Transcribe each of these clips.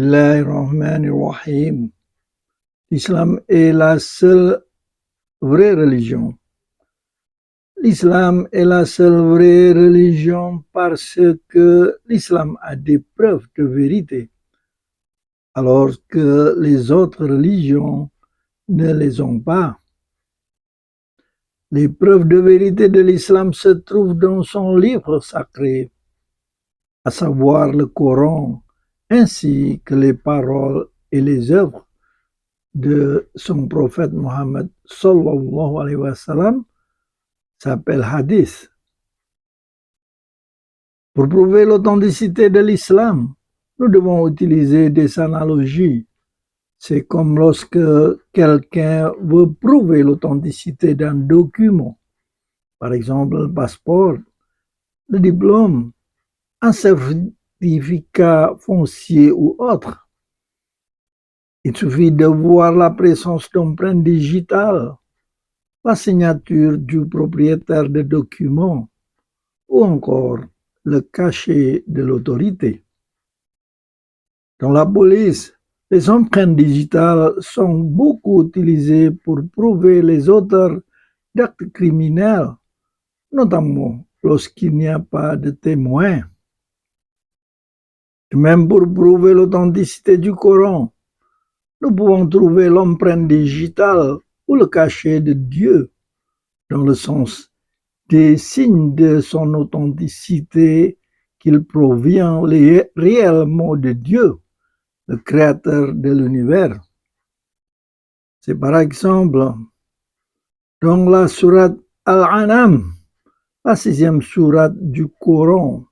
Bismillahirrahmanirrahim. L'islam est la seule vraie religion. L'islam est la seule vraie religion parce que l'islam a des preuves de vérité, alors que les autres religions ne les ont pas. Les preuves de vérité de l'islam se trouvent dans son livre sacré, à savoir le Coran, ainsi que les paroles et les œuvres de son prophète Mohammed sallallahu alayhi wa sallam, s'appelle hadith. Pour prouver l'authenticité de l'islam, nous devons utiliser des analogies. C'est comme lorsque quelqu'un veut prouver l'authenticité d'un document, par exemple le passeport, le diplôme, un certificat foncier ou autre. Il suffit de voir la présence d'empreintes digitales, la signature du propriétaire des documents ou encore le cachet de l'autorité. Dans la police, les empreintes digitales sont beaucoup utilisées pour prouver les auteurs d'actes criminels, notamment lorsqu'il n'y a pas de témoins. Même pour prouver l'authenticité du Coran, nous pouvons trouver l'empreinte digitale ou le cachet de Dieu, dans le sens des signes de son authenticité qu'il provient réellement de Dieu, le créateur de l'univers. C'est par exemple dans la sourate Al-An'am, la 6e sourate du Coran,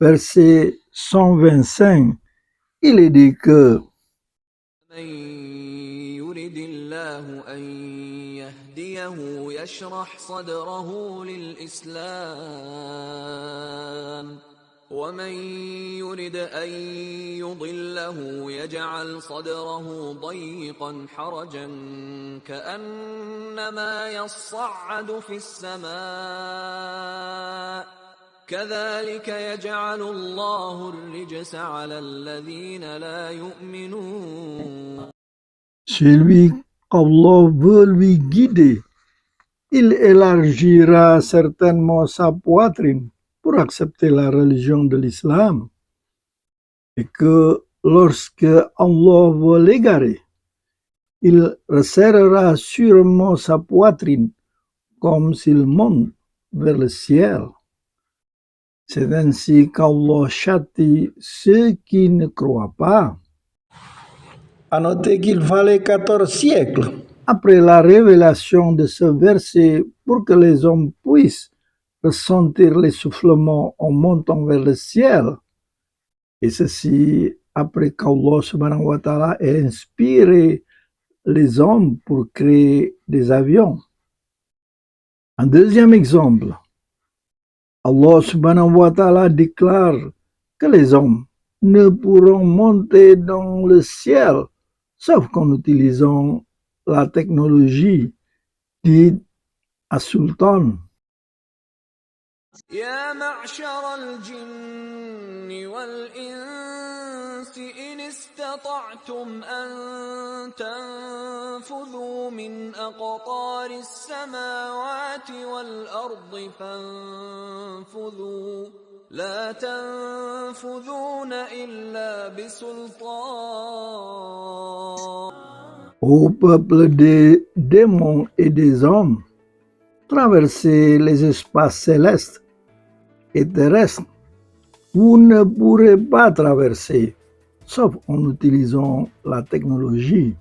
verset 125, il est dit que ومن يرد أن يضله يجعل صدره ضيقا حرجا كأنما يصعد في السماء كذلك يجعل الله الرجس على الذين لا يؤمنون. Celui qu'Allah veut lui guider, il élargira certainement sa poitrine pour accepter la religion de l'islam, et que lorsque Allah veut l'égarer, il resserrera sûrement sa poitrine comme s'il monte vers le ciel. C'est ainsi qu'Allah châtie ceux qui ne croient pas. À noter qu'il fallait 14 siècles après la révélation de ce verset pour que les hommes puissent ressentir l'essoufflement en montant vers le ciel. Et ceci après qu'Allah subhanahu wa ta'ala ait inspiré les hommes pour créer des avions. Un deuxième exemple, Allah subhanahu wa ta'ala déclare que les hommes ne pourront monter dans le ciel sauf qu'en utilisant la technologie dite as-sultan. يا معشر الجن والإنس إن استطعتم أن تنفذوا من أقطار السماوات والأرض فانفذوا لا تنفذون إلا بسلطان. Ô peuple des démons et des hommes, traversez les espaces célestes et terrestres. Vous ne pourrez pas traverser, sauf en utilisant la technologie.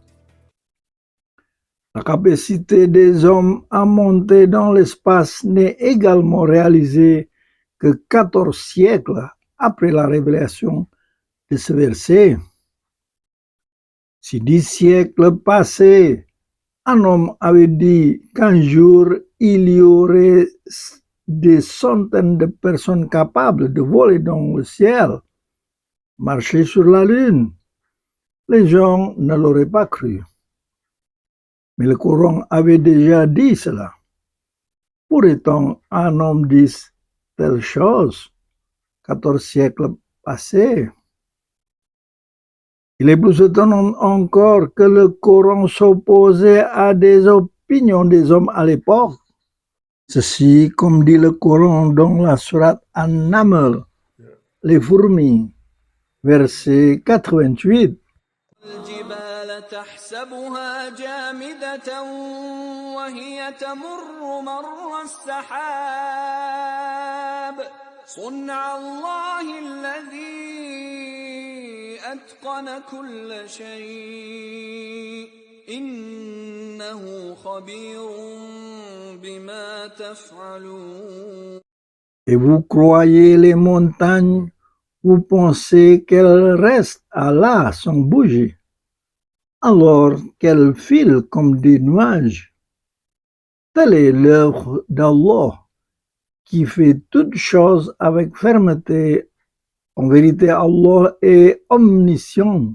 La capacité des hommes à monter dans l'espace n'est également réalisée que 14 siècles après la révélation de ce verset. Si 10 siècles passés, un homme avait dit qu'un jour il y aurait des centaines de personnes capables de voler dans le ciel, marcher sur la lune, les gens ne l'auraient pas cru. Mais le Coran avait déjà dit cela. Pourrait-on un homme dise telle chose 14 siècles passés? Il est plus étonnant encore que le Coran s'opposait à des opinions des hommes à l'époque. Ceci, comme dit le Coran dans la sourate An-Naml, les fourmis, verset 88. الجبال تحسبها جامدة وهي تمر مر السحاب صنع الله الذي أتقن كل شيء إنه خبير بما تفعلون. Et vous croyez les montagnes, vous pensez qu'elles restent à là sans bouger, alors qu'elles filent comme des nuages. Telle est l'œuvre d'Allah, qui fait toutes choses avec fermeté. En vérité, Allah est omniscient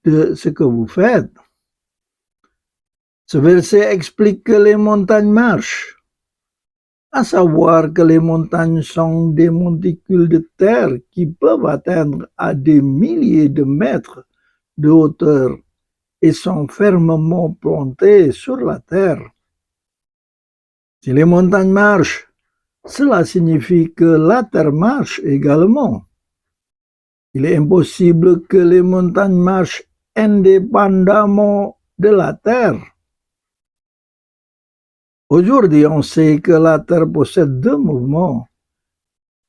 de ce que vous faites. Ce verset explique que les montagnes marchent, à savoir que les montagnes sont des monticules de terre qui peuvent atteindre à des milliers de mètres de hauteur et sont fermement plantées sur la terre. Si les montagnes marchent, cela signifie que la terre marche également. Il est impossible que les montagnes marchent indépendamment de la terre. Aujourd'hui, on sait que la Terre possède deux mouvements.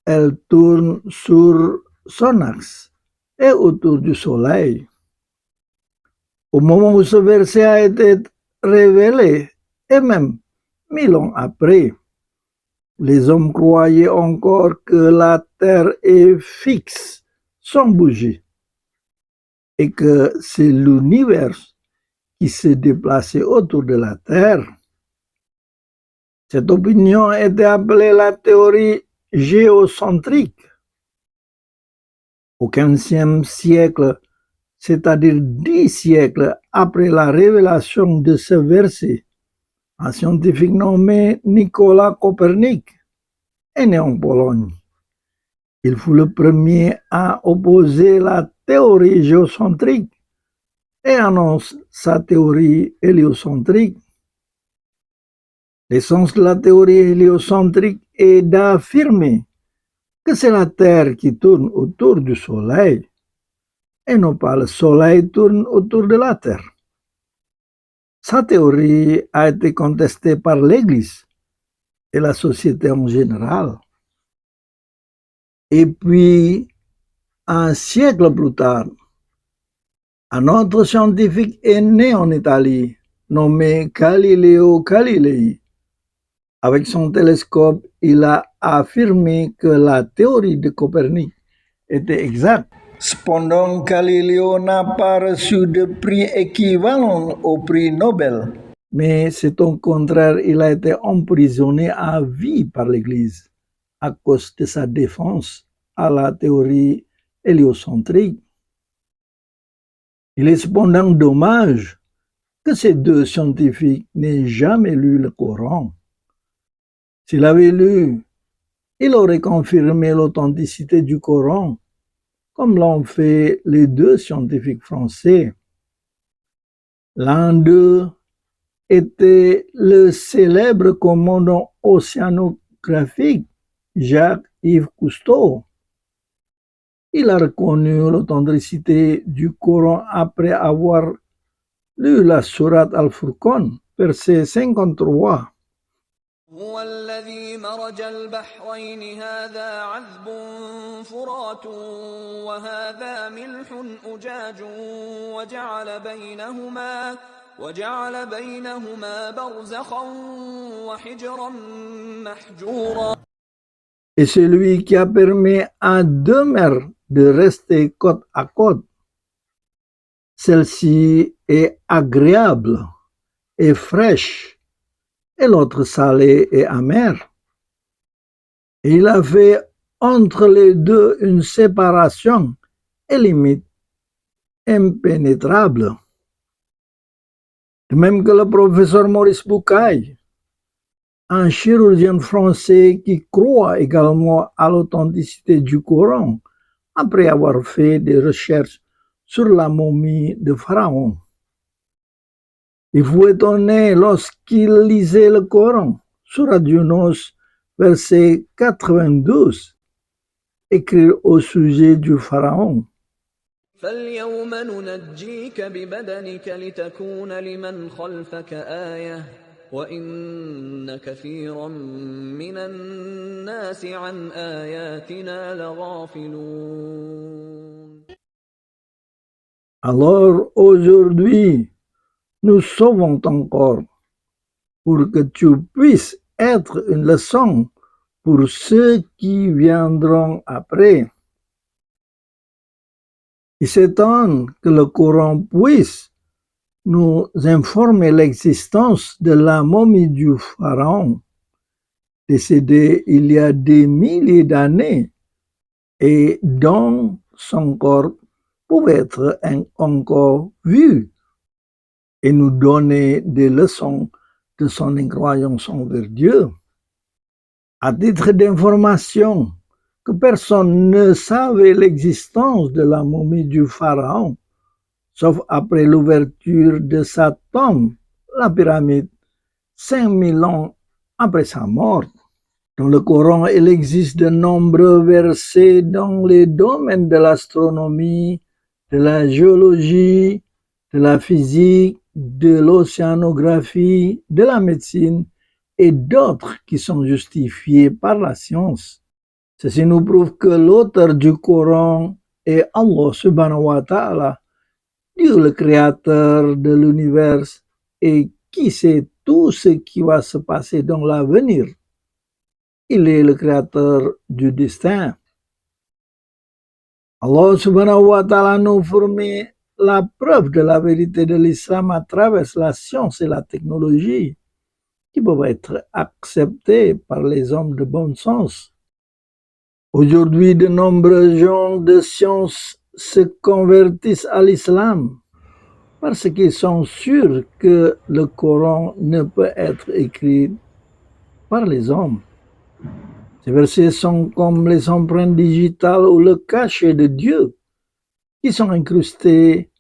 Elle tourne sur son axe et autour du Soleil. Au moment où ce verset a été révélé, et même 1000 ans après, les hommes croyaient encore que la Terre est fixe, sans bouger, et que c'est l'univers qui se déplaçait autour de la Terre. Cette opinion était appelée la théorie géocentrique. Au XVe siècle, c'est-à-dire 10 siècles après la révélation de ce verset, un scientifique nommé Nicolas Copernic est né en Pologne. Il fut le premier à opposer la théorie géocentrique et annonce sa théorie héliocentrique. L'essence de la théorie héliocentrique est d'affirmer que c'est la Terre qui tourne autour du Soleil et non pas le Soleil tourne autour de la Terre. Sa théorie a été contestée par l'Église et la société en général. Et puis, un siècle plus tard, un autre scientifique est né en Italie, nommé Galileo Galilei. Avec son télescope, il a affirmé que la théorie de Copernic était exacte. Cependant, Galileo n'a pas reçu de prix équivalent au prix Nobel. Mais c'est au contraire, il a été emprisonné à vie par l'Église à cause de sa défense à la théorie héliocentrique. Il est cependant dommage que ces deux scientifiques n'aient jamais lu le Coran. S'il avait lu, il aurait confirmé l'authenticité du Coran, comme l'ont fait les deux scientifiques français. L'un d'eux était le célèbre commandant océanographique Jacques-Yves Cousteau. Il a reconnu l'authenticité du Coran après avoir lu la sourate Al-Furqan, verset 53. هو الذي مرج البحرين هذا عذب فرات وهذا ملح أجاج وجعل بينهما برزخا وحجرا محجورا. Et c'est lui qui a permis à deux mers de rester côte à côte. Celle-ci est agréable et fraîche, et l'autre salée et amère. Et il a fait entre les deux une séparation et limite impénétrable. De même que le professeur Maurice Bucaille, un chirurgien français qui croit également à l'authenticité du Coran, après avoir fait des recherches sur la momie de Pharaon. Il fut étonné lorsqu'il lisait le Coran, Surat Yunus, verset 92, écrit au sujet du Pharaon. فاليوم ننجيك ببدنك لتكون لمن خلفك آية وإن كثيرا من الناس عن آياتنا لغافلون. Alors aujourd'hui, nous sauvons ton corps pour que tu puisses être une leçon pour ceux qui viendront après. Il s'étonne que le Coran puisse nous informer l'existence de la momie du Pharaon, décédé il y a des milliers d'années et dont son corps pouvait être encore vu et nous donner des leçons de son incroyance envers Dieu. À titre d'information, que personne ne savait l'existence de la momie du Pharaon, sauf après l'ouverture de sa tombe, la pyramide, 5000 ans après sa mort. Dans le Coran, il existe de nombreux versets dans les domaines de l'astronomie, de la géologie, de la physique, de l'océanographie, de la médecine et d'autres qui sont justifiés par la science. Ceci nous prouve que l'auteur du Coran est Allah subhanahu wa ta'ala, Dieu le créateur de l'univers et qui sait tout ce qui va se passer dans l'avenir. Il est le créateur du destin. Allah subhanahu wa ta'ala nous fournit la preuve de la vérité de l'islam à travers la science et la technologie qui peuvent être acceptées par les hommes de bon sens. Aujourd'hui, de nombreux gens de science se convertissent à l'islam parce qu'ils sont sûrs que le Coran ne peut être écrit par les hommes. Ces versets sont comme les empreintes digitales ou le cachet de Dieu qui sont incrustés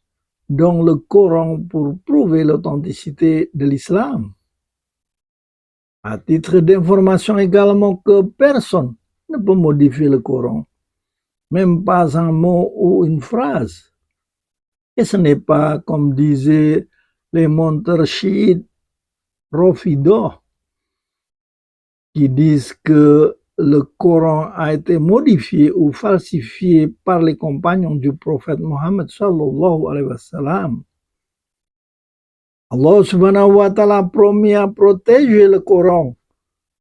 dans le Coran pour prouver l'authenticité de l'islam. À titre d'information également que personne ne peut modifier le Coran, même pas un mot ou une phrase. Et ce n'est pas comme disaient les menteurs chiites Rafida qui disent que le Coran a été modifié ou falsifié par les compagnons du prophète Mohammed sallallahu alayhi wa sallam. Allah subhanahu wa ta'ala a promis à protéger le Coran,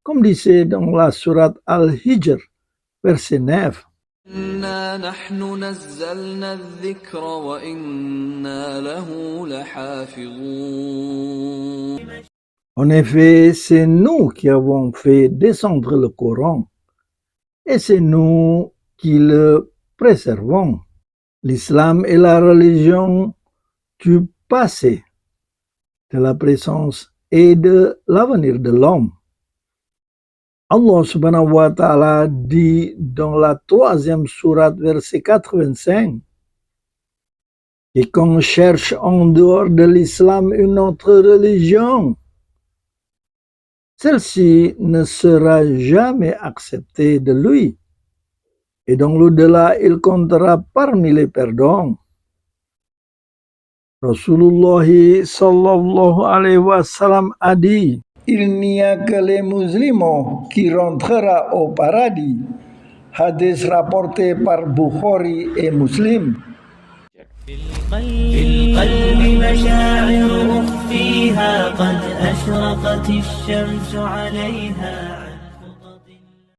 comme disait dans la sourate Al-Hijr, verset 9. إنا نحن نزلنا الذكر وإنا له لحافظون. En effet, c'est nous qui avons fait descendre le Coran et c'est nous qui le préservons. L'islam est la religion du passé, de la présence et de l'avenir de l'homme. Allah subhanahu wa ta'ala dit dans la 3e sourate, verset 85, « Quiconque cherche en dehors de l'islam une autre religion, celle-ci ne sera jamais acceptée de lui, et dans l'au-delà, il comptera parmi les perdants. » Rasulullah sallallahu alayhi wa sallam a dit, « Il n'y a que les musulmans qui rentrera au paradis. » Hadith rapporté par Bukhari et Muslim. في القلب مشاعر أخفيها قد أشرقت الشمس عليها